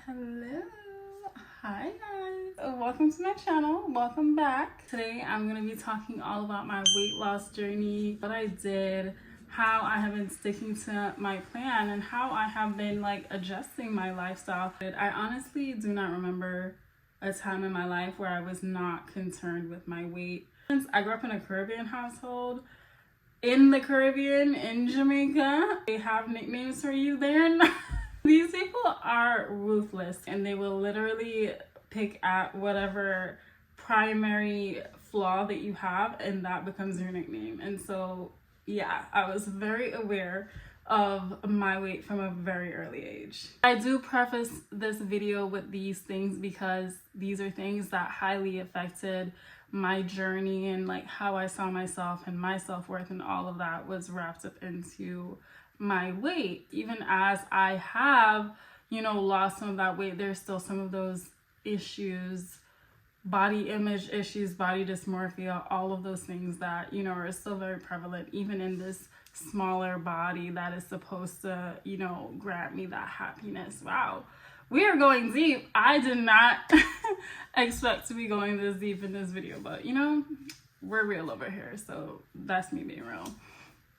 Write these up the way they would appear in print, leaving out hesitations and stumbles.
Hello, hi guys, welcome to my channel, welcome back. Today I'm going to be talking all about my weight loss journey, what I did, how I have been sticking to my plan, and how I have been adjusting my lifestyle. I honestly do not remember a time in my life where I was not concerned with my weight. Since I grew up in a Caribbean household, in the Caribbean, in Jamaica, they have nicknames for you there. These people are ruthless and they will literally pick at whatever primary flaw that you have and that becomes your nickname. And so, yeah, I was very aware of my weight from a very early age. I do preface this video with these things because these are things that highly affected my journey, and how I saw myself and my self-worth and all of that was wrapped up into my weight. Even as I have, lost some of that weight, there's still some of those issues, body image issues, body dysmorphia, all of those things that, are still very prevalent, even in this smaller body that is supposed to, grant me that happiness. Wow. We are going deep. I did not expect to be going this deep in this video, but we're real over here. So that's me being real.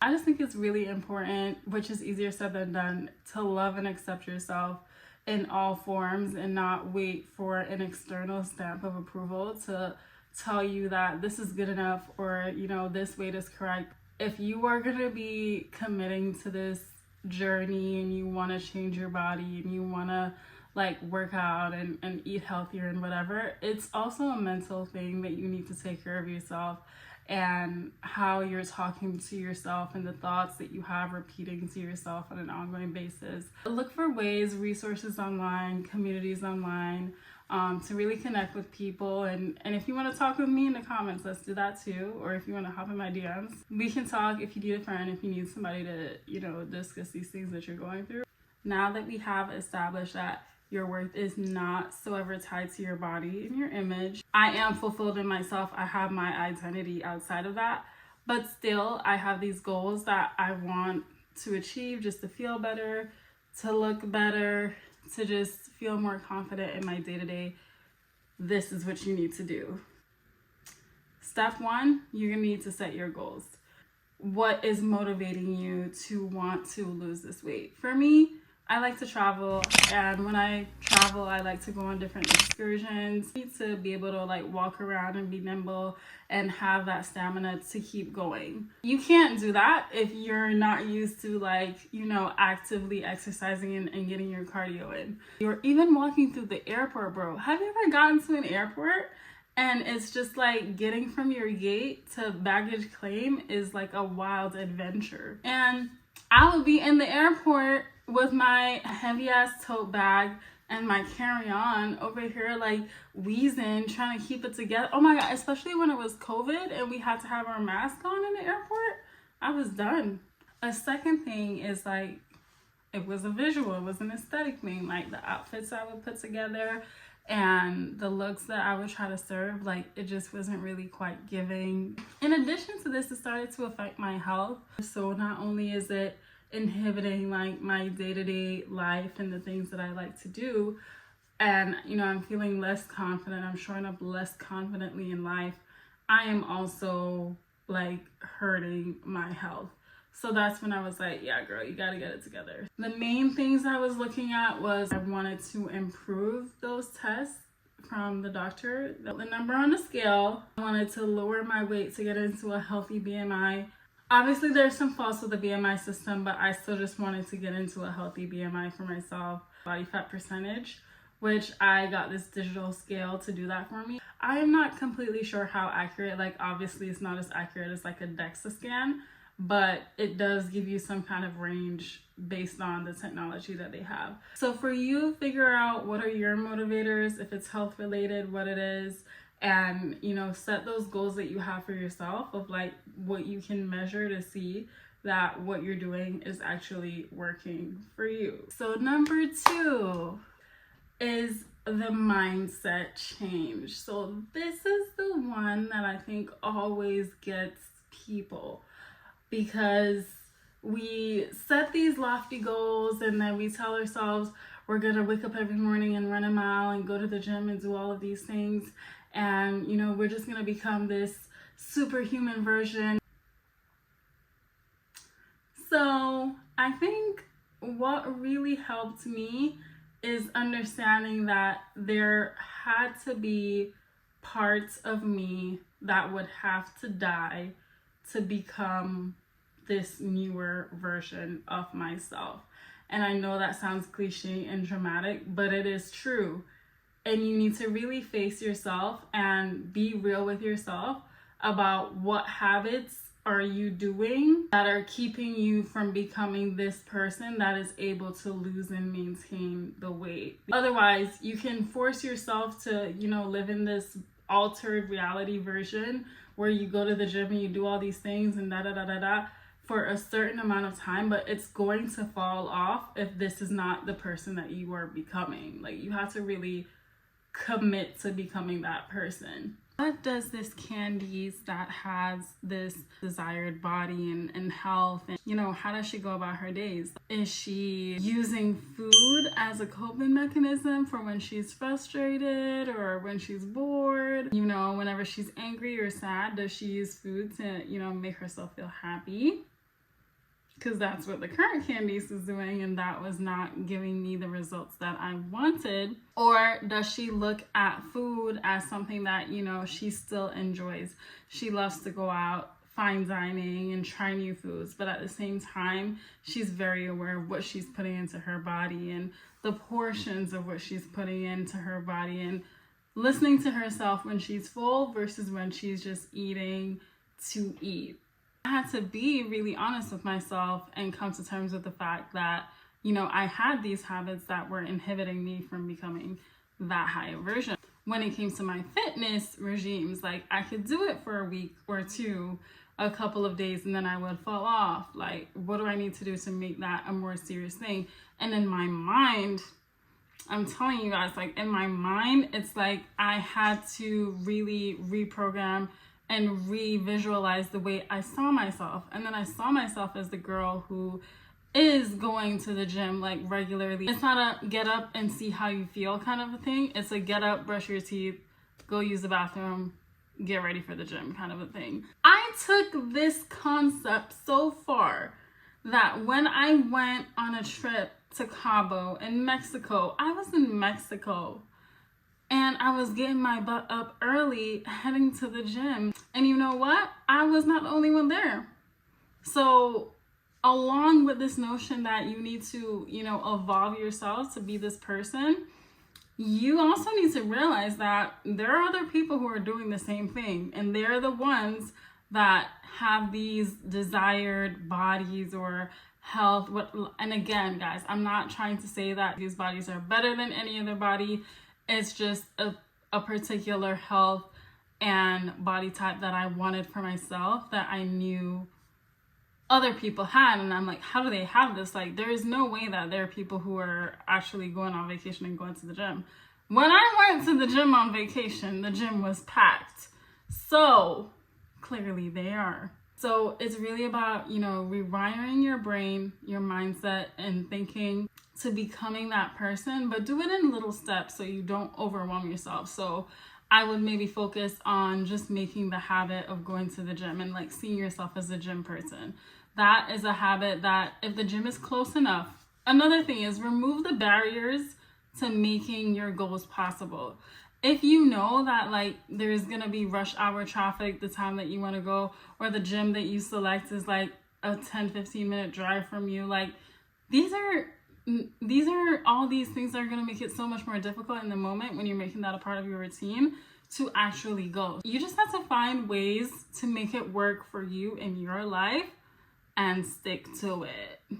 I just think it's really important, which is easier said than done, to love and accept yourself in all forms and not wait for an external stamp of approval to tell you that this is good enough or, this weight is correct. If you are going to be committing to this journey and you want to change your body and you want to work out and eat healthier and whatever, it's also a mental thing that you need to take care of yourself and how you're talking to yourself and the thoughts that you have repeating to yourself on an ongoing basis. Look for ways, resources online, communities online, to really connect with people. And if you want to talk with me in the comments, let's do that too. Or if you want to hop in my DMs, we can talk. If you need a friend, if you need somebody to, discuss these things that you're going through. Now that we have established that your worth is not so ever tied to your body and your image, I am fulfilled in myself. I have my identity outside of that, but still I have these goals that I want to achieve just to feel better, to look better, to just feel more confident in my day-to-day. This is what you need to do. Step one, you're gonna need to set your goals. What is motivating you to want to lose this weight? For me, I like to travel, and when I travel, I like to go on different excursions. I need to be able to walk around and be nimble and have that stamina to keep going. You can't do that if you're not used to actively exercising and getting your cardio in. You're even walking through the airport, bro. Have you ever gotten to an airport and it's just getting from your gate to baggage claim is a wild adventure? And I would be in the airport with my heavy ass tote bag and my carry-on over here wheezing, trying to keep it together. Oh my god, especially when it was COVID and we had to have our mask on in the airport, I was done. A second thing is it was a visual, it was an aesthetic thing, the outfits I would put together and the looks that I would try to serve, it just wasn't really quite giving. In addition to this, it started to affect my health. So not only is it inhibiting my day-to-day life and the things that I like to do, and I'm feeling less confident, I'm showing up less confidently in life, I am also hurting my health. So that's when I was yeah girl, you gotta get it together. The main things I was looking at was I wanted to improve those tests from the doctor, the number on the scale. I wanted to lower my weight to get into a healthy BMI. Obviously, there's some faults with the BMI system, but I still just wanted to get into a healthy BMI for myself. Body fat percentage, which I got this digital scale to do that for me. I am not completely sure how accurate, obviously it's not as accurate as a DEXA scan, but it does give you some kind of range based on the technology that they have. So for you, figure out what are your motivators, if it's health related, what it is, and set those goals that you have for yourself of what you can measure to see that what you're doing is actually working for you. So number 2 is the mindset change. So this is the one that I think always gets people, because we set these lofty goals and then we tell ourselves we're gonna wake up every morning and run a mile and go to the gym and do all of these things, and you know, we're just gonna become this superhuman version. So I think what really helped me is understanding that there had to be parts of me that would have to die to become this newer version of myself. And I know that sounds cliche and dramatic, but it is true. And you need to really face yourself and be real with yourself about what habits are you doing that are keeping you from becoming this person that is able to lose and maintain the weight. Otherwise, you can force yourself to, you know, live in this altered reality version where you go to the gym and you do all these things and da da da da da for a certain amount of time, but it's going to fall off if this is not the person that you are becoming. Like, you have to really commit to becoming that person. What does this Candice that has this desired body and health, and you know, how does she go about her days? Is she using food as a coping mechanism for when she's frustrated or when she's bored? You know, whenever she's angry or sad, does she use food to, you know, make herself feel happy? Because that's what the current Candice is doing, and that was not giving me the results that I wanted. Or does she look at food as something that, you know, she still enjoys? She loves to go out, fine dining, and try new foods, but at the same time, she's very aware of what she's putting into her body and the portions of what she's putting into her body, and listening to herself when she's full versus when she's just eating to eat. I had to be really honest with myself and come to terms with the fact that, you know, I had these habits that were inhibiting me from becoming that higher version. When it came to my fitness regimes, like, I could do it for a week or two, a couple of days, and then I would fall off. Like, what do I need to do to make that a more serious thing? And in my mind, I'm telling you guys, like, in my mind, it's like I had to really reprogram and re-visualize the way I saw myself. And then I saw myself as the girl who is going to the gym like regularly. It's not a get up and see how you feel kind of a thing. It's a get up, brush your teeth, go use the bathroom, get ready for the gym kind of a thing. I took this concept so far that when I went on a trip to Cabo in Mexico, I was in Mexico and I was getting my butt up early, heading to the gym. And you know what? I was not the only one there. So along with this notion that you need to, you know, evolve yourself to be this person, you also need to realize that there are other people who are doing the same thing. And they're the ones that have these desired bodies or health. And again, guys, I'm not trying to say that these bodies are better than any other body. It's just a particular health and body type that I wanted for myself that I knew other people had. And I'm like, how do they have this? Like, there is no way that there are people who are actually going on vacation and going to the gym. When I went to the gym on vacation, the gym was packed. So clearly they are. So it's really about, you know, rewiring your brain, your mindset, and thinking to becoming that person, but do it in little steps so you don't overwhelm yourself. So I would maybe focus on just making the habit of going to the gym and like seeing yourself as a gym person. That is a habit that if the gym is close enough. Another thing is remove the barriers to making your goals possible. If you know that like there's gonna be rush hour traffic the time that you want to go, or the gym that you select is like a 10-15 minute drive from you, like these are all these things that are going to make it so much more difficult in the moment when you're making that a part of your routine to actually go. You just have to find ways to make it work for you in your life and stick to it.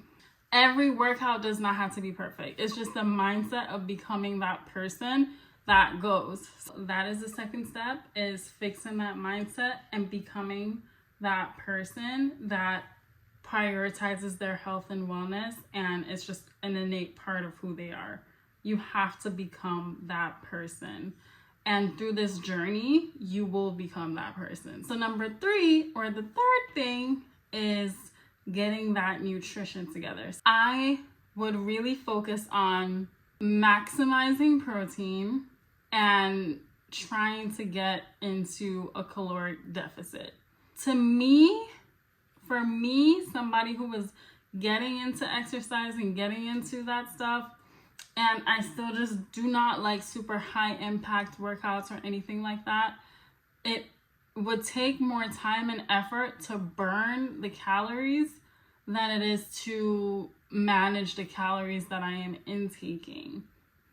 Every workout does not have to be perfect. It's just the mindset of becoming that person that goes. So that is the second step, is fixing that mindset and becoming that person that prioritizes their health and wellness, and it's just an innate part of who they are. You have to become that person, and through this journey you will become that person. So number 3, or the third thing, is getting that nutrition together. I would really focus on maximizing protein and trying to get into a caloric deficit. To me, for me, somebody who was getting into exercise and getting into that stuff, and I still just do not like super high impact workouts or anything like that, it would take more time and effort to burn the calories than it is to manage the calories that I am intaking.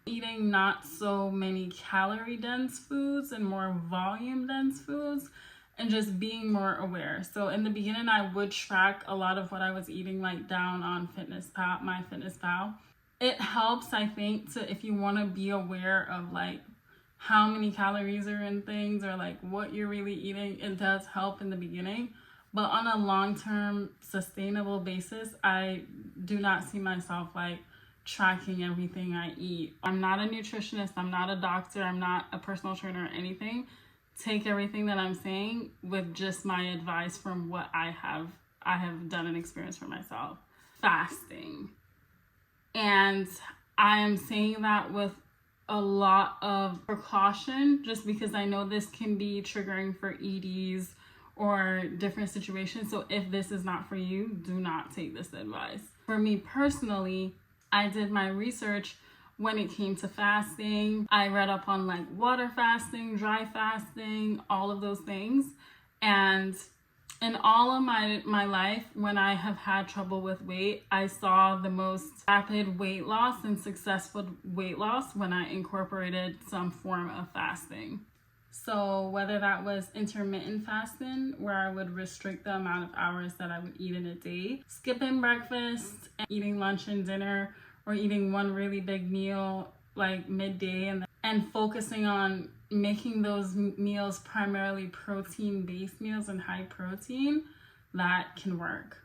Eating not so many calorie dense foods and more volume dense foods, and just being more aware. So in the beginning, I would track a lot of what I was eating, like down on MyFitnessPal. It helps, I think, to, if you want to be aware of like how many calories are in things or like what you're really eating. It does help in the beginning, but on a long-term sustainable basis, I do not see myself like tracking everything I eat. I'm not a nutritionist, I'm not a doctor, I'm not a personal trainer or anything. Take everything that I'm saying with just my advice from what I have done and experienced for myself. Fasting. And I am saying that with a lot of precaution, just because I know this can be triggering for EDs or different situations. So if this is not for you, do not take this advice. For me personally, I did my research when it came to fasting. I read up on like water fasting, dry fasting, all of those things. And in all of my life, when I have had trouble with weight, I saw the most rapid weight loss and successful weight loss when I incorporated some form of fasting. So whether that was intermittent fasting, where I would restrict the amount of hours that I would eat in a day, skipping breakfast, and eating lunch and dinner, or eating one really big meal like midday, and focusing on making those meals primarily protein-based meals and high protein, that can work.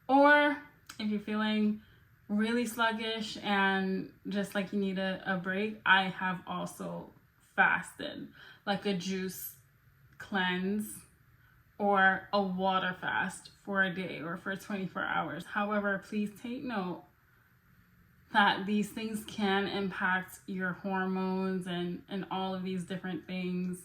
Or if you're feeling really sluggish and just like you need a break, I have also fasted, like a juice cleanse or a water fast for a day or for 24 hours. However, please take note that these things can impact your hormones and all of these different things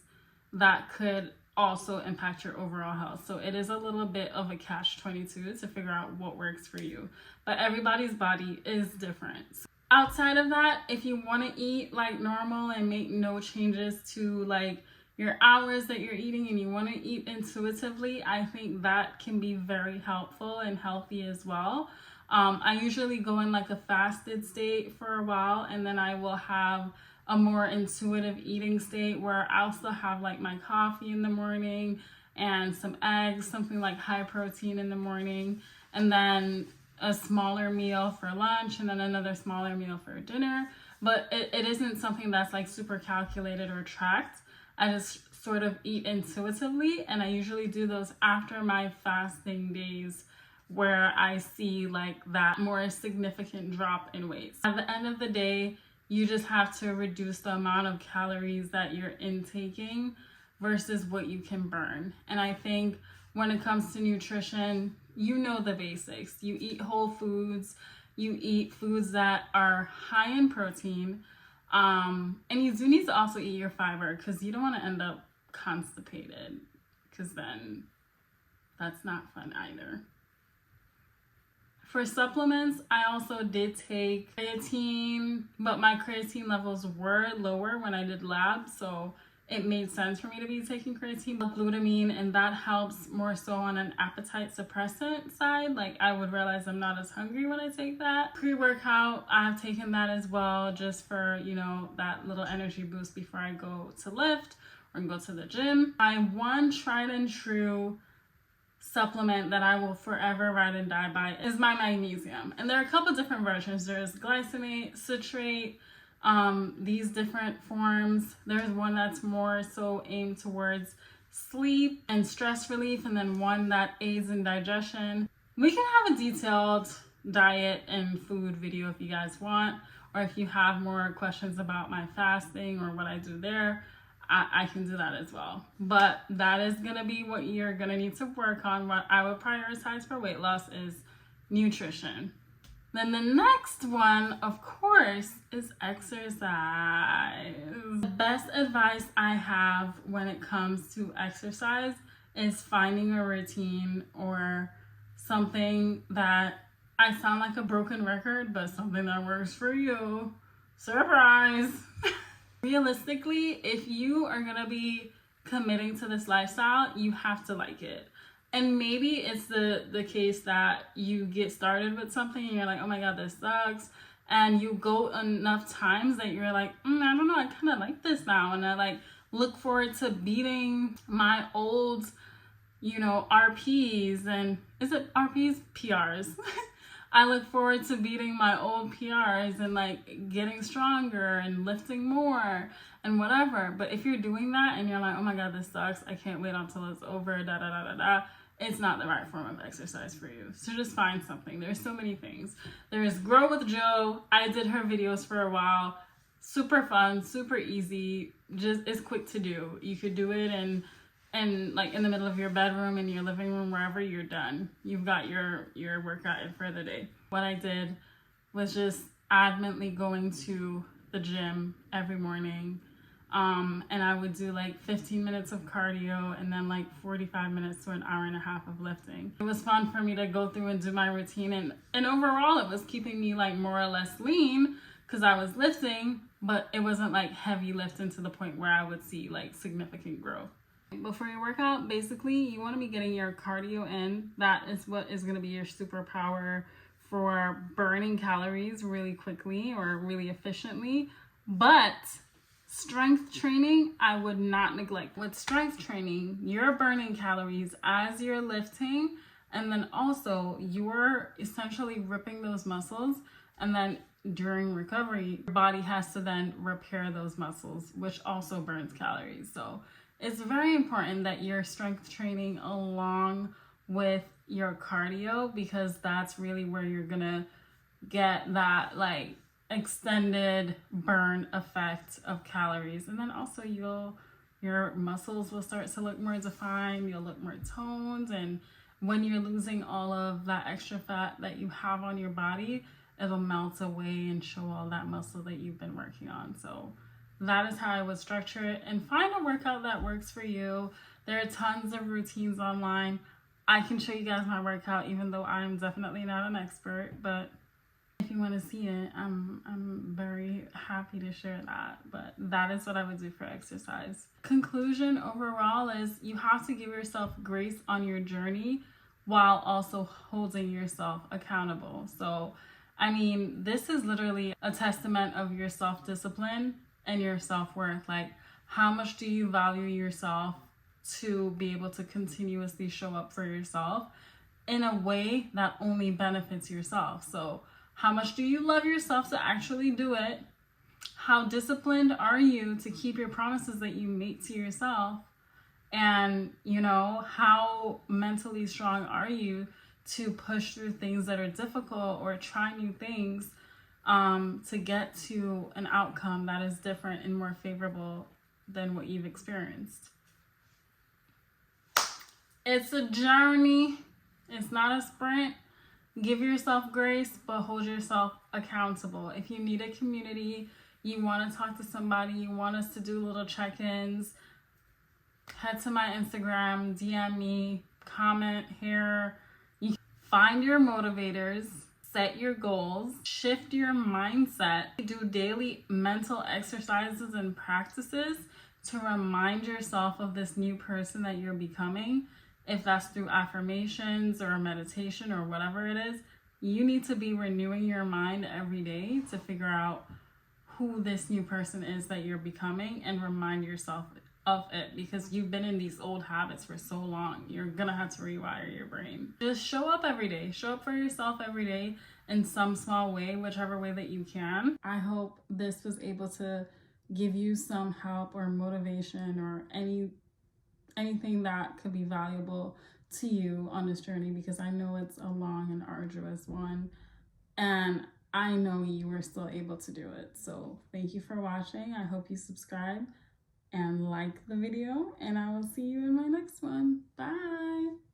that could also impact your overall health. So it is a little bit of a catch-22 to figure out what works for you. But everybody's body is different. Outside of that, if you want to eat like normal and make no changes to like your hours that you're eating, and you want to eat intuitively, I think that can be very helpful and healthy as well. I usually go in like a fasted state for a while, and then I will have a more intuitive eating state where I'll still have like my coffee in the morning and some eggs, something like high protein in the morning, and then a smaller meal for lunch, and then another smaller meal for dinner. But it isn't something that's like super calculated or tracked. I just sort of eat intuitively, and I usually do those after my fasting days, where I see like that more significant drop in weight. At the end of the day, you just have to reduce the amount of calories that you're intaking versus what you can burn. And I think when it comes to nutrition, you know the basics. You eat whole foods, you eat foods that are high in protein, and you do need to also eat your fiber, because you don't want to end up constipated, because then that's not fun either. For supplements, I also did take creatine, but my creatine levels were lower when I did labs, so it made sense for me to be taking creatine, but glutamine, and that helps more so on an appetite suppressant side. Like I would realize I'm not as hungry when I take that. Pre-workout, I've taken that as well, just for, you know, that little energy boost before I go to lift or go to the gym. My one tried and true supplement that I will forever ride and die by is my magnesium. And there are a couple different versions. There's glycinate, citrate, these different forms. There's one that's more so aimed towards sleep and stress relief, and then one that aids in digestion. We can have a detailed diet and food video if you guys want, or if you have more questions about my fasting or what I do there, I can do that as well. But that is going to be what you're going to need to work on. What I would prioritize for weight loss is nutrition. Then the next one, of course, is exercise. The best advice I have when it comes to exercise is finding a routine or something that, I sound like a broken record, but something that works for you. Surprise! Realistically, if you are gonna be committing to this lifestyle, you have to like it. And maybe it's the case that you get started with something and you're like, oh my God, this sucks. And you go enough times that you're like, I don't know, I kind of like this now. And I like look forward to beating my old, RPs. And is it RPs? PRs. I look forward to beating my old PRs and like getting stronger and lifting more and whatever. But if you're doing that and you're like, oh my God, this sucks, I can't wait until it's over, da da da da da, it's not the right form of exercise for you. So just find something. There's so many things. There's Grow with Jo. I did her videos for a while. Super fun, super easy. Just it's quick to do. You could do it and like in the middle of your bedroom, in your living room, wherever, you're done. You've got your workout in for the day. What I did was just adamantly going to the gym every morning. And I would do like 15 minutes of cardio and then like 45 minutes to an hour and a half of lifting. It was fun for me to go through and do my routine, and overall it was keeping me like more or less lean because I was lifting, but it wasn't like heavy lifting to the point where I would see like significant growth. Before your workout, basically you want to be getting your cardio in. That is what is going to be your superpower for burning calories really quickly or really efficiently. But strength training, I would not neglect. With strength training, you're burning calories as you're lifting, and then also you're essentially ripping those muscles, and then during recovery, your body has to then repair those muscles, which also burns calories. So it's very important that you're strength training along with your cardio, because that's really where you're gonna get that like extended burn effect of calories. And then also your muscles will start to look more defined, you'll look more toned, and when you're losing all of that extra fat that you have on your body, it'll melt away and show all that muscle that you've been working on. So that is how I would structure it, and find a workout that works for you. There are tons of routines online. I can show you guys my workout, even though I'm definitely not an expert, but if you want to see it, I'm very happy to share that. But that is what I would do for exercise. Conclusion overall is you have to give yourself grace on your journey while also holding yourself accountable. So, I mean, this is literally a testament of your self-discipline and your self-worth. Like, how much do you value yourself to be able to continuously show up for yourself in a way that only benefits yourself? So how much do you love yourself to actually do it? How disciplined are you to keep your promises that you make to yourself? And, how mentally strong are you to push through things that are difficult or try new things to get to an outcome that is different and more favorable than what you've experienced? It's a journey. It's not a sprint. Give yourself grace, but hold yourself accountable. If you need a community, you want to talk to somebody, you want us to do little check-ins, head to my Instagram, DM me, comment here. You find your motivators, set your goals, shift your mindset, do daily mental exercises and practices to remind yourself of this new person that you're becoming. If that's through affirmations or meditation or whatever it is, you need to be renewing your mind every day to figure out who this new person is that you're becoming and remind yourself of it, because you've been in these old habits for so long. You're gonna have to rewire your brain. Just show up every day. Show up for yourself every day in some small way, whichever way that you can. I hope this was able to give you some help or motivation or anything that could be valuable to you on this journey, because I know it's a long and arduous one, and I know you were still able to do it. So thank you for watching. I hope you subscribe and like the video, and I will see you in my next one. Bye.